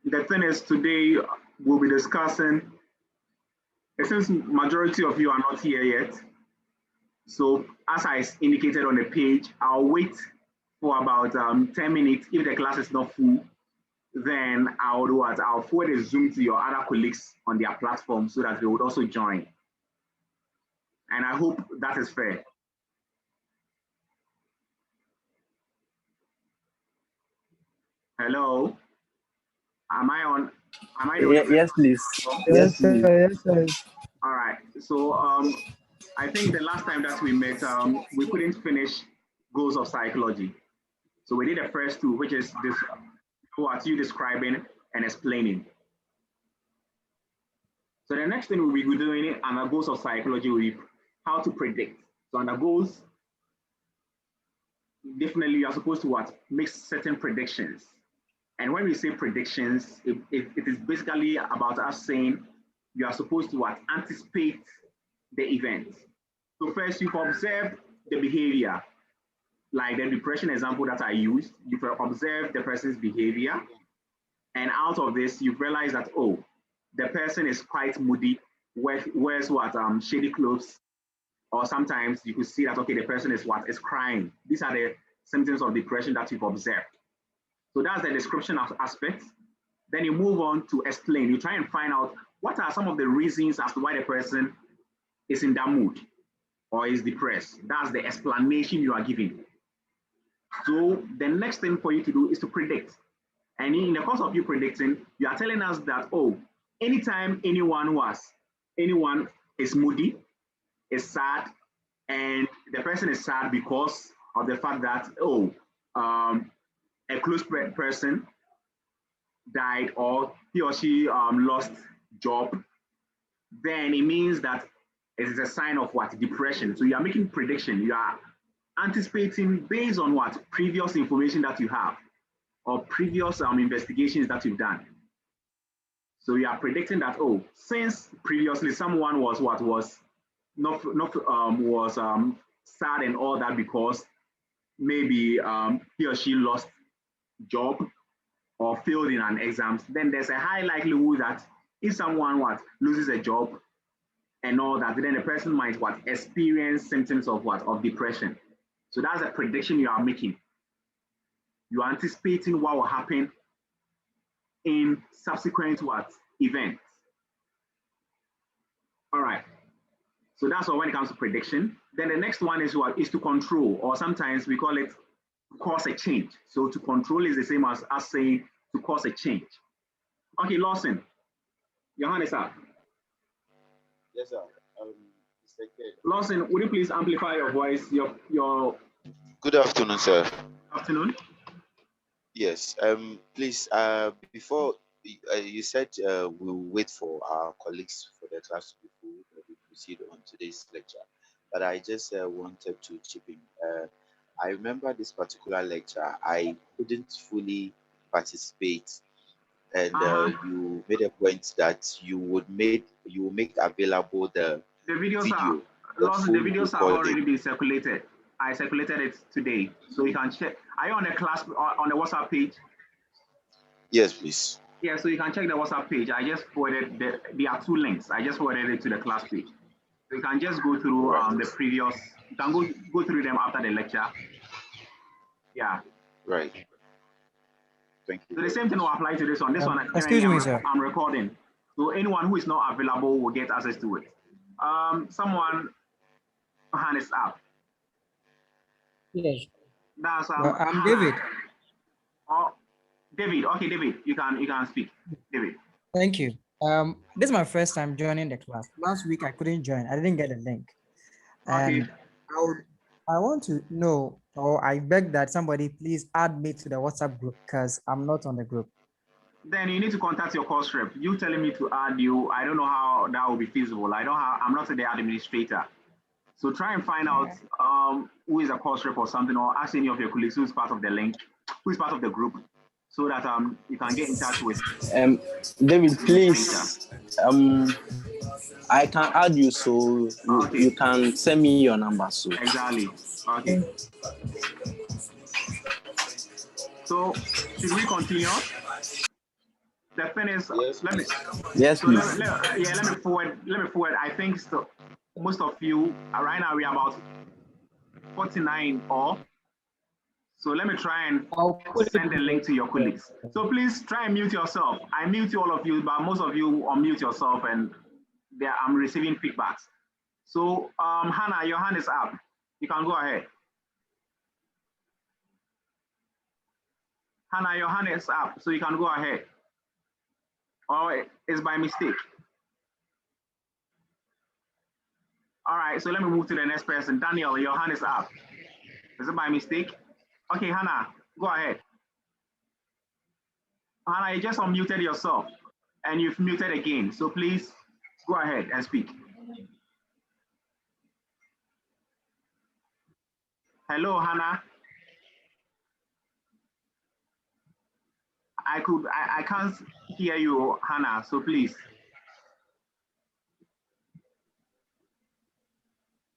the thing is today we'll be discussing, since majority of you are not here yet, so as I indicated on the page, I'll wait for about 10 minutes. If the class is not full, then I'll do what? I'll forward a Zoom to your other colleagues on their platform so that they would also join. And I hope that is fair. Hello? Am I on? Am I on? Yes, please. Yes, sir. Yes, sir. All right. So I think the last time that we met, we couldn't finish goals of psychology. So we did the first two, which is this, what you describing and explaining. So the next thing we'll be doing under goals of psychology will be how to predict. So under goals, definitely you are supposed to what? Make certain predictions. And when we say predictions, it is basically about us saying you are supposed to what? Anticipate the event. So first you've observed the behavior, like the depression example that I used. You've observed the person's behavior, and out of this, you've realized that, oh, the person is quite moody, wears what? Shady clothes, or sometimes you could see that, okay, the person is what? Is crying. These are the symptoms of depression that you've observed. So that's the description aspect. Then you move on to explain. You try and find out what are some of the reasons as to why the person is in that mood or is depressed. That's the explanation you are giving. So the next thing for you to do is to predict. And in the course of you predicting, you are telling us that, oh, anytime anyone is moody, is sad, and the person is sad because of the fact that, oh, a close person died or he or she lost job, then it means that it is a sign of what? Depression. So you are making prediction. You are anticipating based on what? Previous information that you have or previous investigations that you've done. So you are predicting that, oh, since previously someone was what? Was sad and all that because maybe he or she lost job or failed in an exam, then there's a high likelihood that if someone loses a job and all that, then the person might experience symptoms of of depression. So that's a prediction you are making. You are anticipating what will happen in subsequent events. All right. So that's all when it comes to prediction. Then the next one is what? Is to control, or sometimes we call it cause a change. So to control is the same as us saying to cause a change. Okay, Lawson, your hand is up. Yes, sir. Lawson, would you please amplify your voice? Your Good afternoon, sir. Afternoon. Yes. Please. Before you said we'll wait for our colleagues for the class to be full, we proceed on today's lecture. But I just wanted to chip in. I remember this particular lecture. I couldn't fully participate, and you made a point that you will make available the videos. Video. The videos have already been circulated. I circulated it today, so you can check. Are you on the class on the WhatsApp page? Yes, please. Yeah, so you can check the WhatsApp page. I just forwarded there are two links. I just forwarded it to the class page. So you can just go through the previous. You can go through them after the lecture. Yeah. Right. Thank you. So the same thing will apply to this one. This one, excuse me, sir. I'm recording. So anyone who is not available will get access to it. Someone hand is up. Yes. That's I'm David. Oh, David. Okay, David, you can speak. David. Thank you. This is my first time joining the class. Last week I couldn't join. I didn't get the link. And Okay. I want to know, or I beg that somebody please add me to the WhatsApp group because I'm not on the group. Then you need to contact your course rep. You telling me to add you, I don't know how that will be feasible. I'm not the administrator. So try and find out who is a course rep or something, or ask any of your colleagues who's part of the link, who is part of the group, so that you can get in touch with. David, please. I can add you, so you can send me your number. So exactly. Okay. So should we continue? The thing is, Yes. let me Yes, so please. let me forward. Let me forward. I think so, most of you right now we are about 49 or so. Let me try and I'll put it send the link to your colleagues. So please try and mute yourself. I mute all of you, but most of you unmute yourself, and there I'm receiving feedbacks. So Hannah, your hand is up. You can go ahead. Hannah, your hand is up, so you can go ahead. Or it's by mistake. All right, so let me move to the next person. Daniel, your hand is up. Is it by mistake? Okay, Hannah, go ahead. Hannah, you just unmuted yourself and you've muted again. So please go ahead and speak. Hello, Hannah. I can't hear you, Hannah, so please.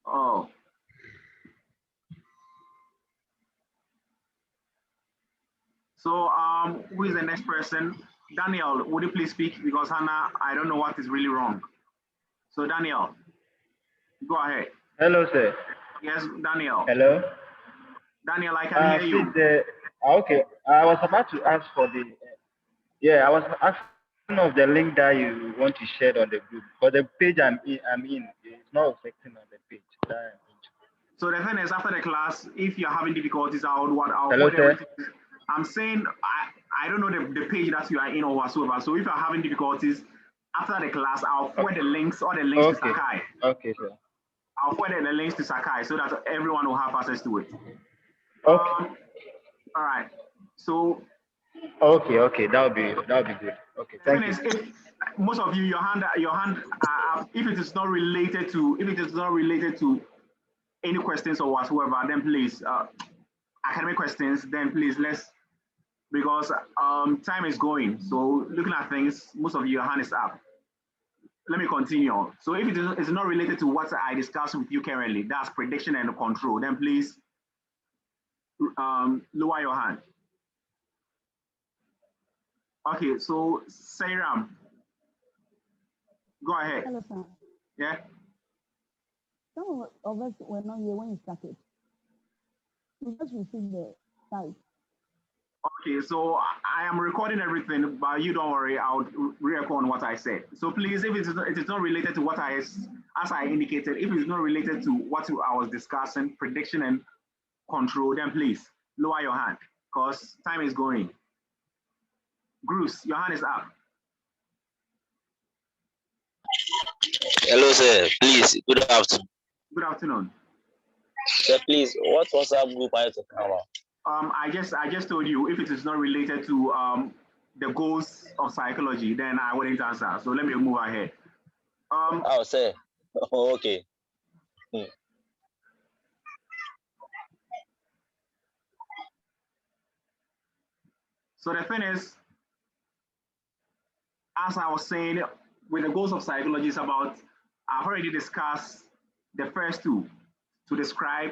Oh. So who is the next person? Daniel, would you please speak? Because Hannah, I don't know what is really wrong. So Daniel, go ahead. Hello, sir. Yes, Daniel. Hello. Daniel, I can hear you. Okay, I was about to ask for the. I was asking of the link that you want to share on the group, but the page I'm in, it's not affecting on the page. So the thing is, after the class, if you're having difficulties, I'll Hello, put sir. everything. I'm saying I don't know the page that you are in or whatsoever. So if you're having difficulties after the class, I'll forward the links or the links to Sakai. Okay, sir. I'll forward the links to Sakai so that everyone will have access to it. Okay. All right. So. Okay. That would be good. Okay. Thank you. If most of you, your hand, if it is not related to any questions or whatsoever, then please academic questions. Then please because time is going. So looking at things, most of you, your hand is up. Let me continue. So if it is not related to what I discussed with you currently, that's prediction and control, then please lower your hand. Okay, so Sairam, go ahead. Hello, sir. Yeah. Some of us were not here when you started. We just received the site. Okay, so I am recording everything, but you don't worry, I'll re-record what I said. So please, if it is not related to what as I indicated, if it's not related to what I was discussing, prediction and control, then please lower your hand because time is going. Bruce, your hand is up. Hello, sir. Please, good afternoon. Good afternoon. Sir, please, what WhatsApp group are you talking about? I just told you if it is not related to the goals of psychology, then I wouldn't answer. So let me move ahead. Oh, sir. Oh, okay. So the thing is, as I was saying, with the goals of psychology is about, I've already discussed the first two, to describe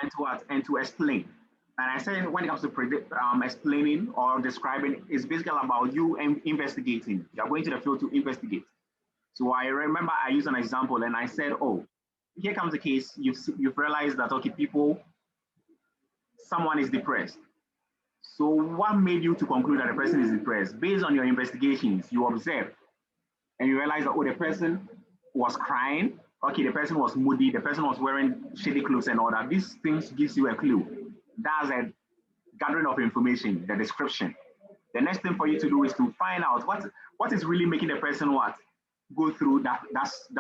and to what and to explain. And I said when it comes to explaining or describing, it's basically about you investigating. You're going to the field to investigate. So I remember I used an example and I said, oh, here comes the case. You've realized that, okay, someone is depressed. So what made you to conclude that the person is depressed? Based on your investigations, you observe and you realize that, oh, the person was crying. Okay, the person was moody. The person was wearing shady clothes and all that. These things gives you a clue. That's a gathering of information, the description. The next thing for you to do is to find out what is really making the person go through that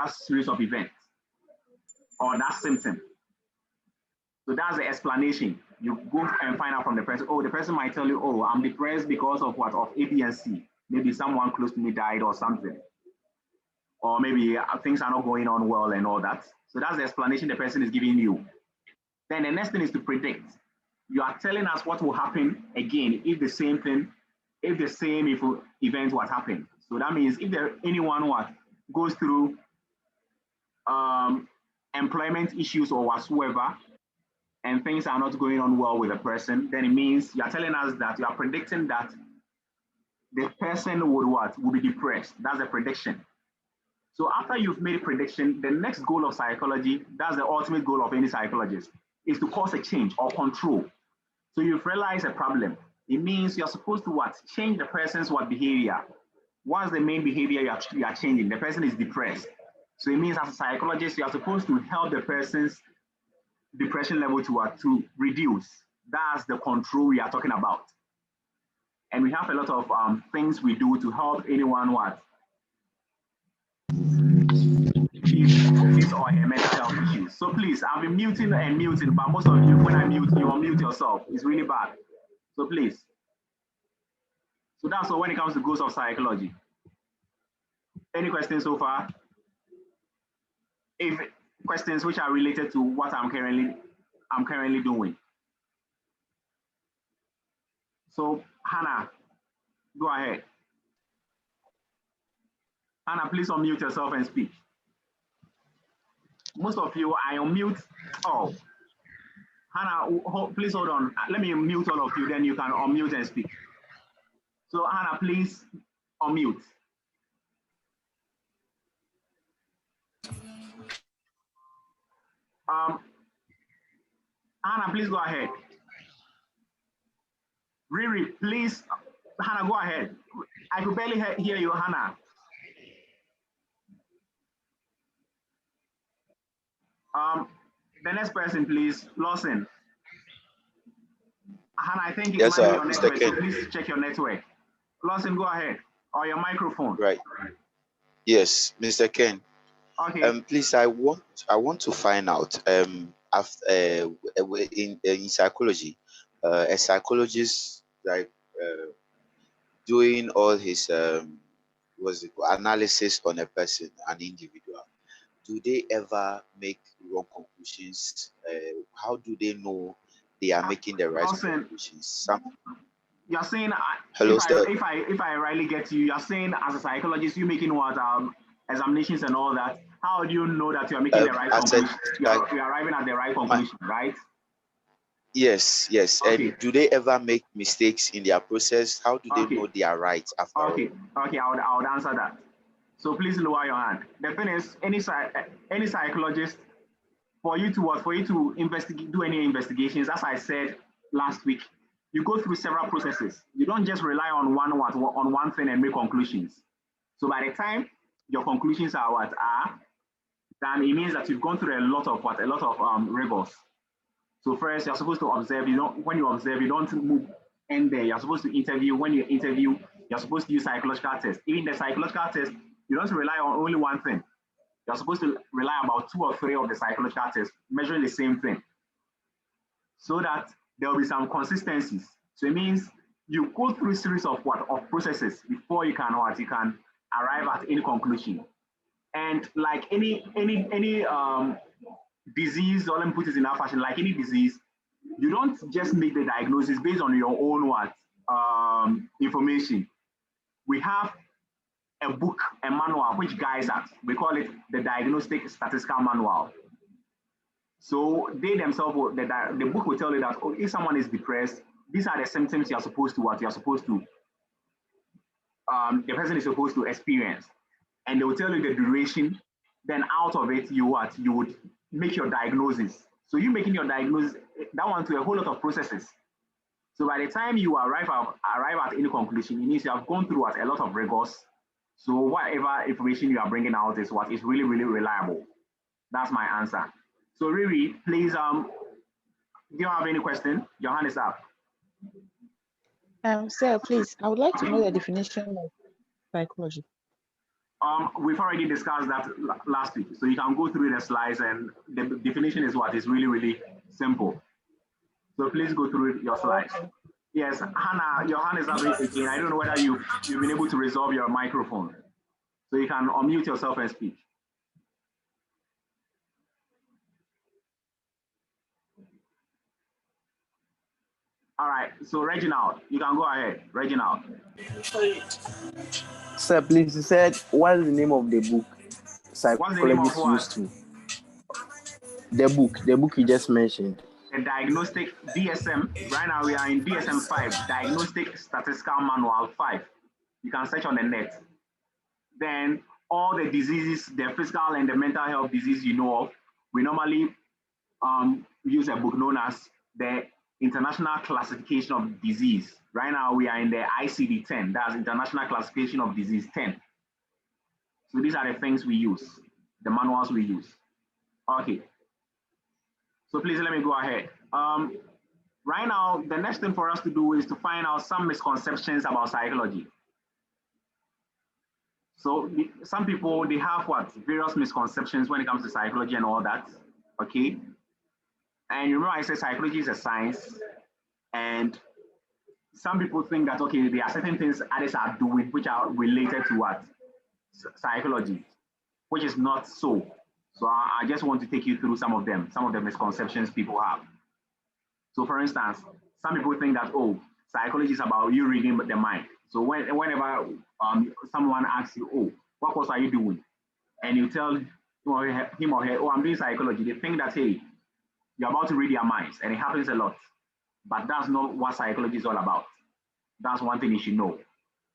series of events or that symptom. So that's the explanation. You go and find out from the person. Oh, the person might tell you, oh, I'm depressed because of what? Of A, B, and C. Maybe someone close to me died or something. Or maybe things are not going on well and all that. So that's the explanation the person is giving you. Then the next thing is to predict. You are telling us what will happen again if the same event was happened. So that means if anyone goes through employment issues or whatsoever, and things are not going on well with a person, then it means you are telling us that you are predicting that the person would what? Will be depressed. That's a prediction. So after you've made a prediction, the next goal of psychology, that's the ultimate goal of any psychologist, is to cause a change or control. So you've realized a problem. It means you're supposed to what? Change the person's what behavior. What's the main behavior you are changing? The person is depressed. So it means as a psychologist, you are supposed to help the person's depression level to reduce. That's the control we are talking about. And we have a lot of things we do to help anyone what? His or her mental health issues. So please, I've been muting and muting, but most of you, when I mute, you unmute yourself. It's really bad. So please. So that's all when it comes to goals of psychology. Any questions so far? If questions which are related to what I'm currently doing. So Hannah, go ahead. Hannah, please unmute yourself and speak. Most of you, I unmute. Oh, Hannah, please hold on. Let me mute all of you, then you can unmute and speak. So Hannah, please unmute. Hannah, please go ahead. Riri, please, Hannah, go ahead. I could barely hear you, Hannah. The next person, please, Lawson. Hannah, I think it might be your network, so please check your network. Lawson, go ahead, or your microphone. Right. Yes, Mr. Ken. Okay. Please, I want to find out. After in psychology, a psychologist like doing all his analysis on a person, an individual. Do they ever make wrong conclusions? How do they know they are making the right conclusions? You're saying, hello, if I rightly get you, you're saying as a psychologist, you're making what examinations and all that. How do you know that you're making the right conclusion? You're arriving at the right conclusion, right? Yes. Okay. And do they ever make mistakes in their process? How do they know they are right after all? Okay, I would answer that. So please lower your hand. The thing is, any psychologist, for you to investigate, do any investigations, as I said last week, you go through several processes. You don't just rely on one thing and make conclusions. So by the time your conclusions are then it means that you've gone through a lot of rigors. So first, you're supposed to observe. When you observe, you don't move in there. You're supposed to interview. When you interview, you're supposed to use psychological tests. Even the psychological test, you don't rely on only one thing. You're supposed to rely about 2 or 3 of the psychological tests, measuring the same thing, so that there will be some consistencies. So it means you go through a series of processes before you can arrive at any conclusion. And like any disease, or let me put it in that fashion, like any disease, you don't just make the diagnosis based on your own information. We have a book, a manual, which guides us. We call it the Diagnostic Statistical Manual. So they themselves, the book will tell you that if someone is depressed, these are the symptoms the person is supposed to experience. And they will tell you the duration. Then out of it, you would make your diagnosis. So you making your diagnosis, that one to a whole lot of processes. So by the time you arrive at any conclusion, it means you have gone through a lot of rigors. So whatever information you are bringing out is really, really reliable. That's my answer. So Riri, please, do you have any question? Your hand is up. Sir, please, I would like to know the definition of psychology. We've already discussed that last week. So you can go through the slides, and the definition is really, really simple. So please go through your slides. Okay. Yes, Hannah, your hand is up again. I don't know whether you've been able to resolve your microphone. So you can unmute yourself and speak. All right, so Reginald, you can go ahead. Reginald. Sir, please, you said, what is the name of the book psychologists used to? The book you just mentioned. The Diagnostic DSM. Right now we are in DSM 5, Diagnostic Statistical Manual 5. You can search on the net. Then all the diseases, the physical and the mental health disease you know of, we normally use a book known as the International Classification of Disease. Right now we are in the ICD-10, that's International Classification of Disease 10. So these are the things we use, the manuals we use. Okay. So please let me go ahead. Right now, the next thing for us to do is to find out some misconceptions about psychology. So some people, they have what? Various misconceptions when it comes to psychology and all that, okay? And remember I said psychology is a science, and some people think that, okay, there are certain things others are doing which are related to what? Psychology, which is not so. So I just want to take you through some of them, some of the misconceptions people have. So for instance, some people think that, oh, psychology is about you reading the mind. So whenever someone asks you, oh, what course are you doing? And you tell him or her, oh, I'm doing psychology. They think that, hey, you're about to read their minds, and it happens a lot. But that's not what psychology is all about. That's one thing you should know.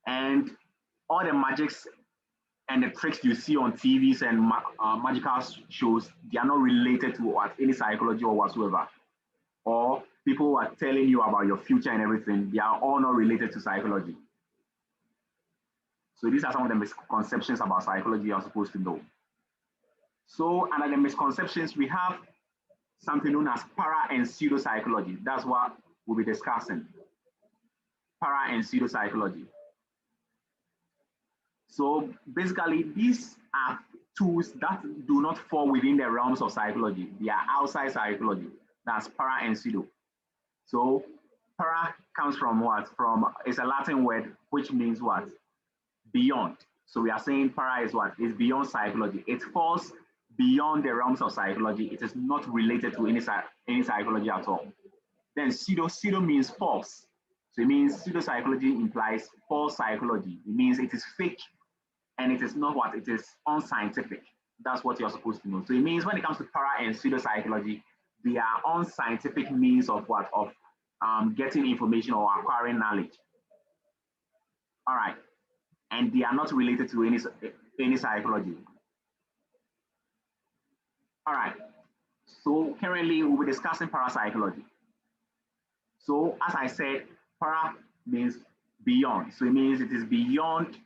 And all the magics and the tricks you see on TVs and magical shows, they are not related to what any psychology or whatsoever. Or people who are telling you about your future and everything, they are all not related to psychology. So these are some of the misconceptions about psychology you're supposed to know. So under the misconceptions, we have something known as para and pseudopsychology. That's what we'll be discussing. Para and pseudopsychology. So basically, these are tools that do not fall within the realms of psychology. They are outside psychology. That's para and pseudo. So para comes from what? It's a Latin word which means what? Beyond. So we are saying para is what? It's beyond psychology. It falls beyond the realms of psychology. It is not related to any psychology at all. Then pseudo means false. So it means pseudopsychology implies false psychology. It means it is fake and it is not what? It is unscientific. That's what you're supposed to know. So it means when it comes to para and pseudopsychology, they are unscientific means of what? Of getting information or acquiring knowledge. All right. And they are not related to any psychology. All right. So currently we'll be discussing parapsychology. So as I said, para means beyond. So it means it is beyond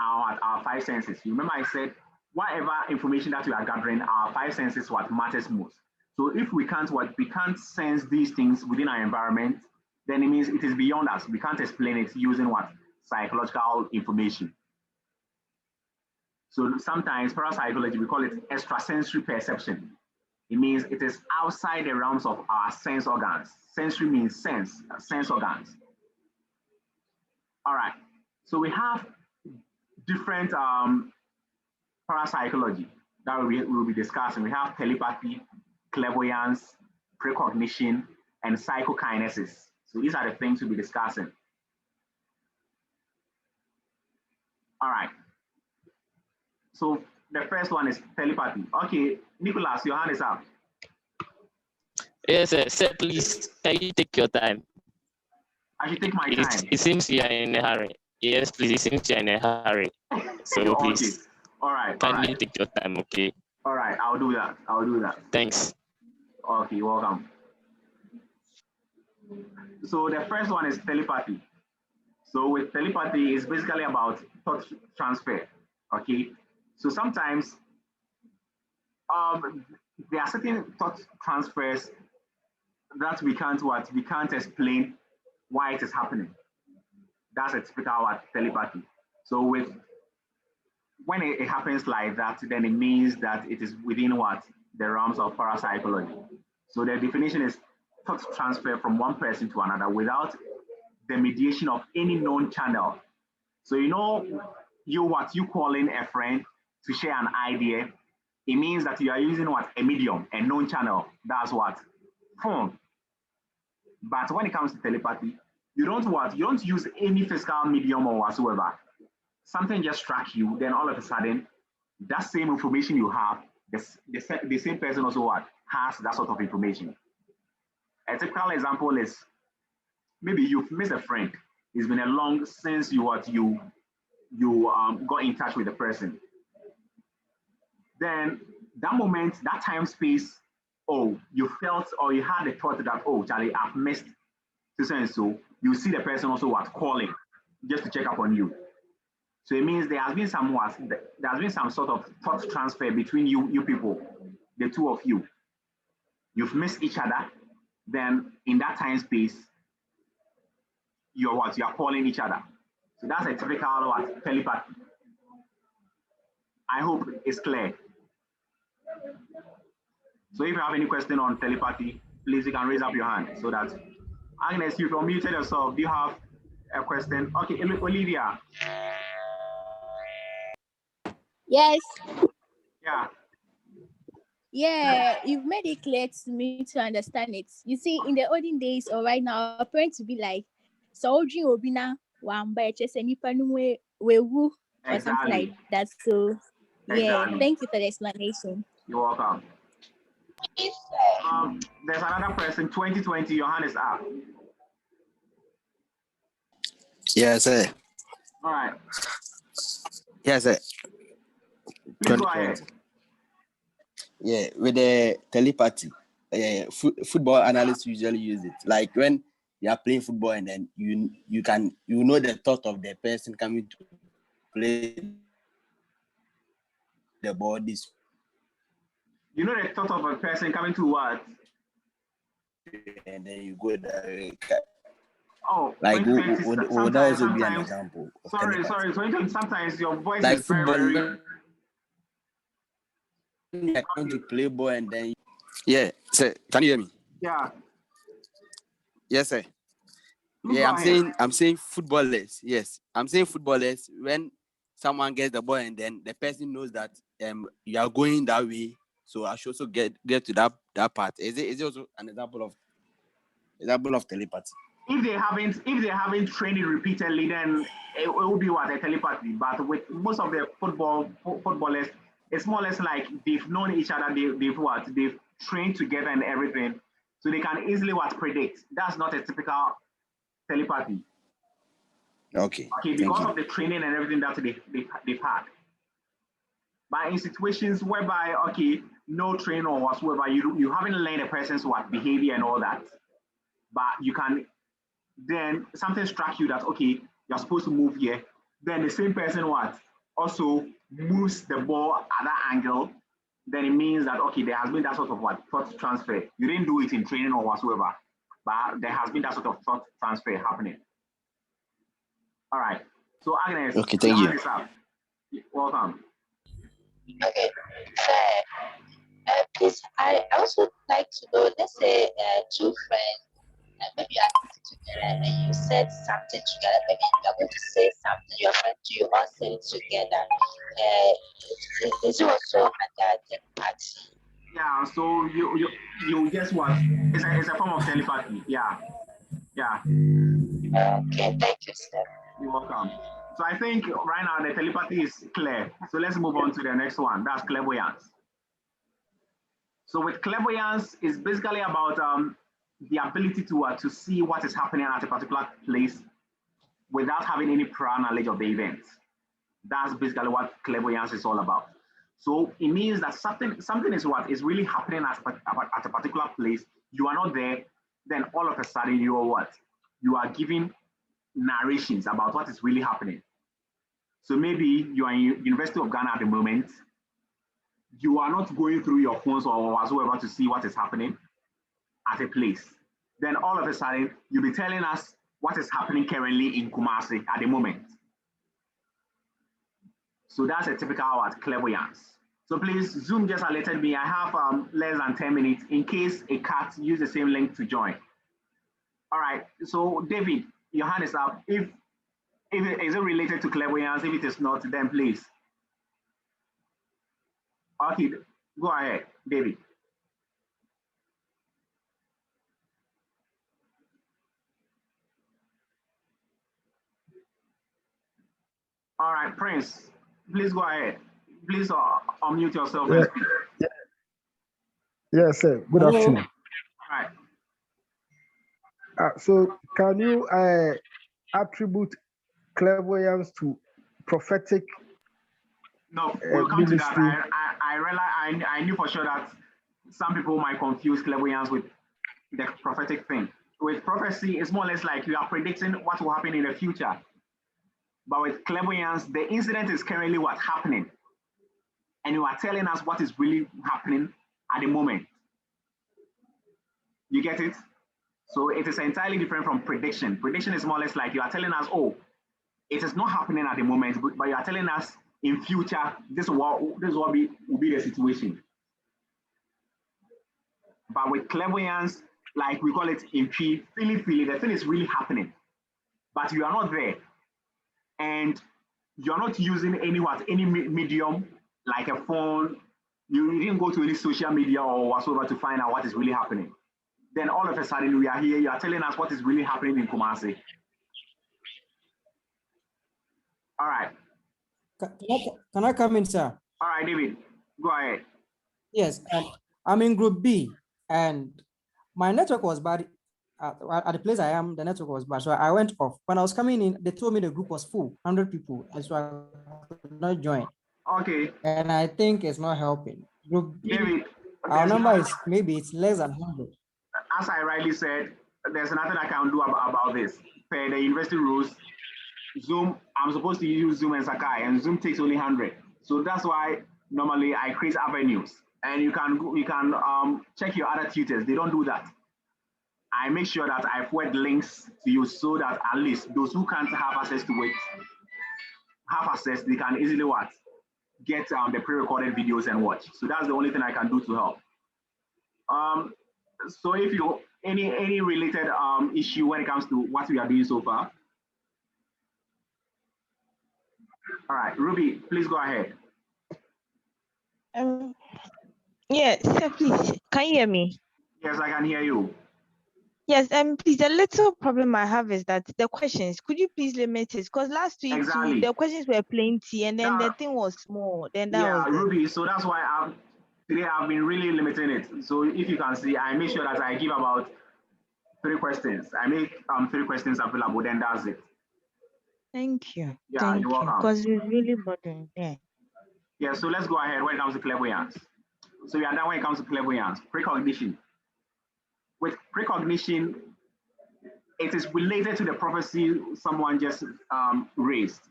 our five senses. You remember I said, whatever information that we are gathering, our five senses what matters most. So if we can't sense these things within our environment, then it means it is beyond us. We can't explain it using what? Psychological information. So sometimes parapsychology, we call it extrasensory perception. It means it is outside the realms of our sense organs. Sensory means sense organs. All right, so we have different parapsychology that we will be discussing. We have telepathy, clairvoyance, precognition, and psychokinesis. So these are the things we'll be discussing. All right. So the first one is telepathy. Okay, Nicholas, your hand is up. Yes, sir, please, can you take your time? I should take my time. It seems you are in a hurry. Yes, please, it seems you are in a hurry. So please. Okay. All right. Kindly take your time, okay? All right, I'll do that. Thanks. Okay, welcome. So the first one is telepathy. So with telepathy, it's basically about thought transfer. Okay. So sometimes there are certain thought transfers that we can't explain why it is happening. That's a typical telepathy. So when it happens like that, then it means that it is within the realms of parapsychology. So the definition is thought transfer from one person to another without the mediation of any known channel. So you know you calling a friend to share an idea, it means that you are using a medium, a known channel. That's phone. But when it comes to telepathy, you don't use any physical medium or whatsoever. Something just struck you, then all of a sudden, that same information you have, the same person also has that sort of information. A typical example is maybe you've missed a friend. It's been a long since you you got in touch with the person. Then that moment, that time space, oh, you felt or you had the thought that, oh, Charlie, I've missed so and so. You see the person also was calling just to check up on you. So it means there has been some sort of thought transfer between you people, the two of you. You've missed each other. Then in that time space, you're what? You're calling each other. So that's a typical what? Telepathy. I hope it's clear. So if you have any question on telepathy, please you can raise up your hand so that Agnes, you've unmuted yourself. Do you have a question? Okay, Olivia. Yes. Yeah. Yeah, you've made it clear to me to understand it. You see, in the olden days or right now, parents to be like, so obina or something like that. So yeah, thank you for the explanation. You're welcome. There's another person, 2020, your hand is up. Yes, sir. All right. Yes, sir. Please go ahead. Yeah, with the telepathy, football analysts usually use it. Like when you are playing football and then you know the thought of the person coming to play the ball. This. You know the thought of a person coming to what? And then you go there. Oh, like would also be an example. Sorry. Sometimes your voice like is football, very. You're going to play ball and then sir, can you hear me? Yeah. Yes, sir. Yeah, I'm saying footballers. Yes, I'm saying footballers. When someone gets the ball and then the person knows that you are going that way, so I should also get to that part. Is it also an example of telepathy? If they haven't trained it repeatedly, then it will be what a telepathy. But with most of the footballers, it's more or less like they've known each other. They've trained together and everything, so they can easily predict. That's not a typical telepathy. Okay, because of the training and everything that they've had. But in situations whereby no training or whatsoever, you haven't learned a person's behavior and all that, but you can then something struck you that you're supposed to move here. Then the same person also moves the ball at that angle. Then it means that there has been that sort of thought transfer. You didn't do it in training or whatsoever, but there has been that sort of thought transfer happening. All right. So Agnes, okay, thank you. Welcome. Okay. Please, I also like to know. Let's say two friends, maybe you are together and you said something together. Maybe you are going to say something. Your friend, you all said it together. Is it also under telepathy? Yeah. So you guess what? It's a form of telepathy. Yeah. Okay. Thank you, sir. You're welcome. So I think right now the telepathy is clear. So let's move on to the next one. That's clairvoyance. So with clairvoyance, it's basically about the ability to see what is happening at a particular place without having any prior knowledge of the event. That's basically what clairvoyance is all about. So it means that something is really happening at a particular place. You are not there. Then all of a sudden you are you are giving narrations about what is really happening. So maybe you are in University of Ghana at the moment. You are not going through your phones or whatsoever to see what is happening at a place. Then all of a sudden, you'll be telling us what is happening currently in Kumasi at the moment. So that's a typical clairvoyance. So please, Zoom just alerted me. I have less than 10 minutes in case a cat use the same link to join. All right. So David, your hand is up. If is it related to clairvoyance? If it is not, then please. Okay, go ahead, David. All right, Prince, please go ahead. Please unmute yourself. Yes, sir. Good afternoon. All right. So can you attribute clairvoyance to prophetic. No, we'll come to that. Ministry. I realize I knew for sure that some people might confuse clairvoyance with the prophetic thing. With prophecy, it's more or less like you are predicting what will happen in the future. But with clairvoyance, the incident is currently what's happening. And you are telling us what is really happening at the moment. You get it? So it is entirely different from prediction. Prediction is more or less like you are telling us, oh, it is not happening at the moment, but you are telling us in future, this will be the situation. But with clairvoyance, like we call it in P, feeling, the thing is really happening, but you are not there. And you're not using any medium like a phone. You didn't go to any social media or whatsoever to find out what is really happening. Then all of a sudden we are here, you are telling us what is really happening in Kumasi. All right. Can I come in, sir? All right, David, go ahead. Yes, I'm in Group B, and my network was bad. At the place I am, the network was bad, so I went off. When I was coming in, they told me the group was full, 100 people, and so I could not join. Okay. And I think it's not helping. Group B, David, our number is maybe it's less than 100. As I rightly said, there's nothing I can do about this. Per the university rules, Zoom, I'm supposed to use Zoom and Sakai, and Zoom takes only 100. So that's why normally I create avenues, and you can check your other tutors. They don't do that. I make sure that I forward links to you so that at least those who can't have access to it have access. They can easily get the pre-recorded videos and watch. So that's the only thing I can do to help. So if you any related issue when it comes to what we are doing so far. All right, Ruby, please go ahead. Yeah, sir, please, can you hear me? Yes, I can hear you. Yes, please, the little problem I have is that the questions, could you please limit it? Because last week exactly. the questions were plenty and then the thing was small. Then that was Ruby, so that's why today I've been really limiting it. So if you can see, I make sure that I give about 3 questions. I make 3 questions available, then that's it. Thank you. Yeah, Thank you're welcome. Because it's really bothering. Yeah, so let's go ahead when it comes to clairvoyance. So we are done when it comes to clairvoyance. Precognition. With precognition, it is related to the prophecy someone just raised.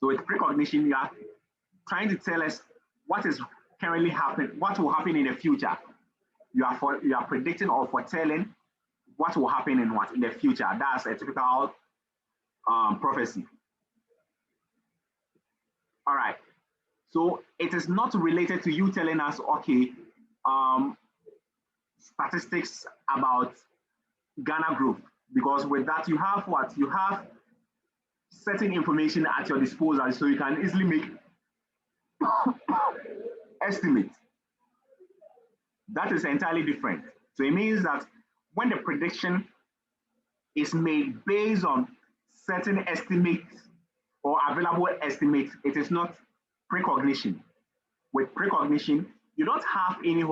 So with precognition, you are trying to tell us what is currently happening, what will happen in the future. You are predicting or foretelling what will happen in the future. That's a typical prophecy. All right. So it is not related to you telling us, okay, statistics about Ghana group, because with that you have what? You have certain information at your disposal, so you can easily make estimates. That is entirely different. So it means that when the prediction is made based on certain estimates or available estimates, it is not precognition. With precognition, you don't have any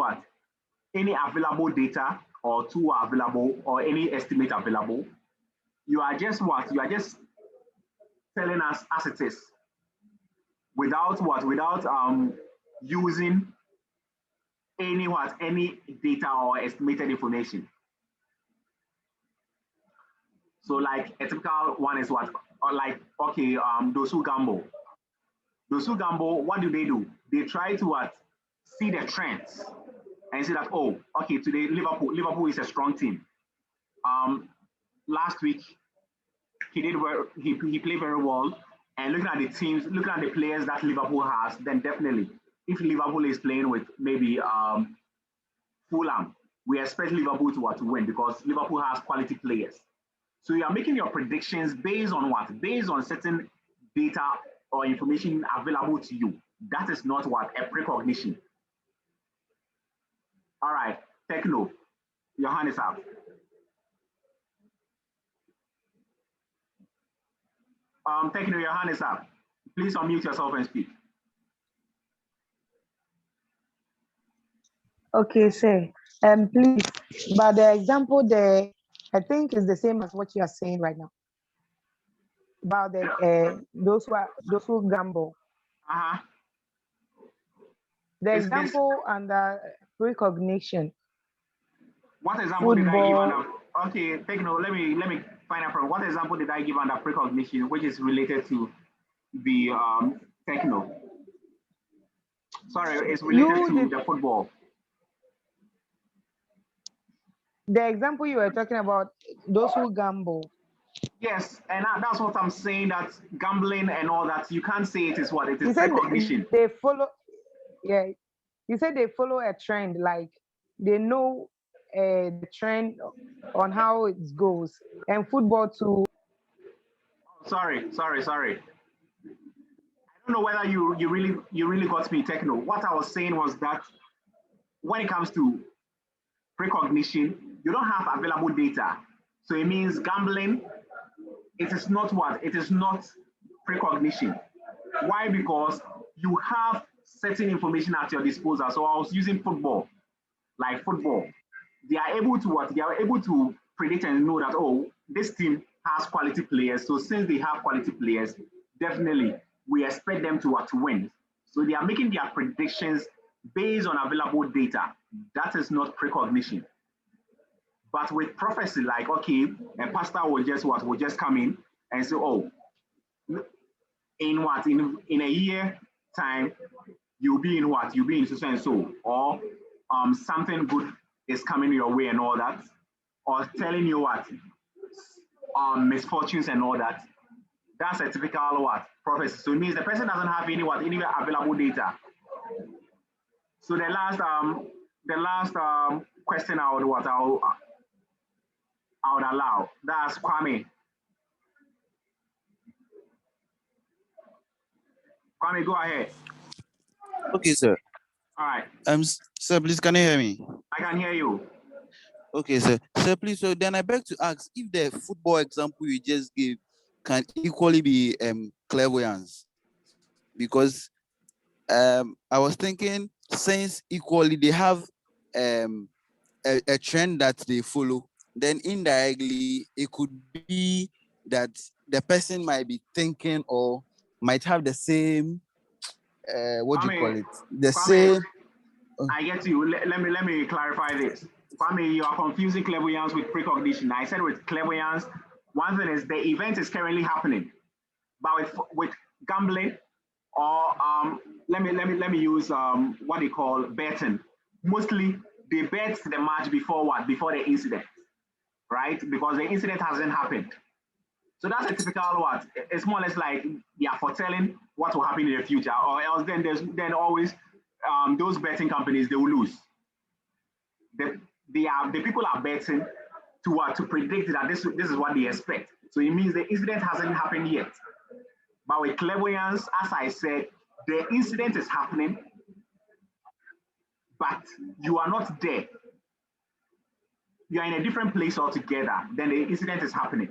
available data or tool available or any estimate available. You are just what? You are just telling us as it is without what? Without using any data or estimated information. So like a typical one is what? Or like, okay, those who gamble. Those who gamble, what do? They try to what? See the trends and say that, oh, okay, today Liverpool is a strong team. Last week he did well, he played very well. And looking at the teams, looking at the players that Liverpool has, then definitely, if Liverpool is playing with maybe Fulham, we expect Liverpool to win because Liverpool has quality players. So you are making your predictions based on what? Based on certain data or information available to you. That is not what? A precognition. All right, Techno, your hand is up. Techno, your hand is up. Please unmute yourself and speak. Okay, sir. Please, but the example there, I think is the same as what you are saying right now. about those who gamble. The example under precognition. What example did I give Football. under? Okay, take note. Let me find out from what example did I give under precognition, which is related to the techno. Sorry, it's related to the football. The example you were talking about, those who gamble. Yes, and that's what I'm saying, that gambling and all that, you can't say it is what? It is You said precognition. they follow, yeah, you said they follow a trend, like they know the trend on how it goes. And football too. Sorry. I don't know whether you really got me, techno. What I was saying was that when it comes to precognition, you don't have available data. So it means gambling, it is not what? It is not precognition. Why? Because you have certain information at your disposal. So I was using football, like football. They are able to what? They are able to predict and know that, oh, this team has quality players. So since they have quality players, definitely we expect them to what? To win. So they are making their predictions based on available data. That is not precognition. But with prophecy, like, okay, a pastor will just what? Will just come in and say, oh, in what? In a year time, you'll be in what? You'll be in so and so. Or something good is coming your way and all that. Or telling you what? Misfortunes and all that. That's a typical what? Prophecy. So it means the person doesn't have any available data. So the last question I would allow. That's Kwame. Kwame, go ahead. Okay, sir. All right. Sir, please, can you hear me? I can hear you. Okay, sir. Sir, please. So then I beg to ask if the football example you just gave can equally be clairvoyance, because I was thinking since equally they have a trend that they follow, then indirectly it could be that the person might be thinking or might have the same what do you call it? The same. I get you. Let me clarify this. Kwame, you are confusing clairvoyance with precognition. I said with clairvoyance, one thing is the event is currently happening, but with gambling, or let me use what they call betting. Mostly they bet the match before what? Before the incident, right? Because the incident hasn't happened. So that's a typical what? It's more or less like they are foretelling what will happen in the future, or else then always those betting companies, they will lose. The people are betting to predict that this is what they expect. So it means the incident hasn't happened yet. But with clairvoyance, as I said, the incident is happening, but you are not there. You are in a different place altogether. Then the incident is happening,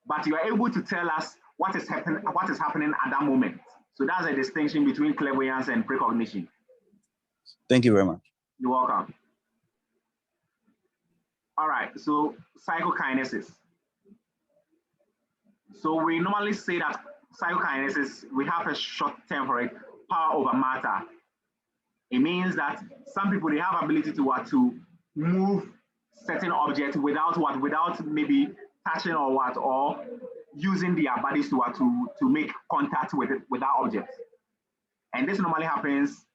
but you are able to tell us what is happening at that moment. So that's a distinction between clairvoyance and precognition. Thank you very much. You're welcome. All right, so psychokinesis. So we normally say that psychokinesis, we have a short term for it, power over matter. It means that some people, they have ability to move certain objects without maybe touching or using their bodies to make contact with that object. And this normally happens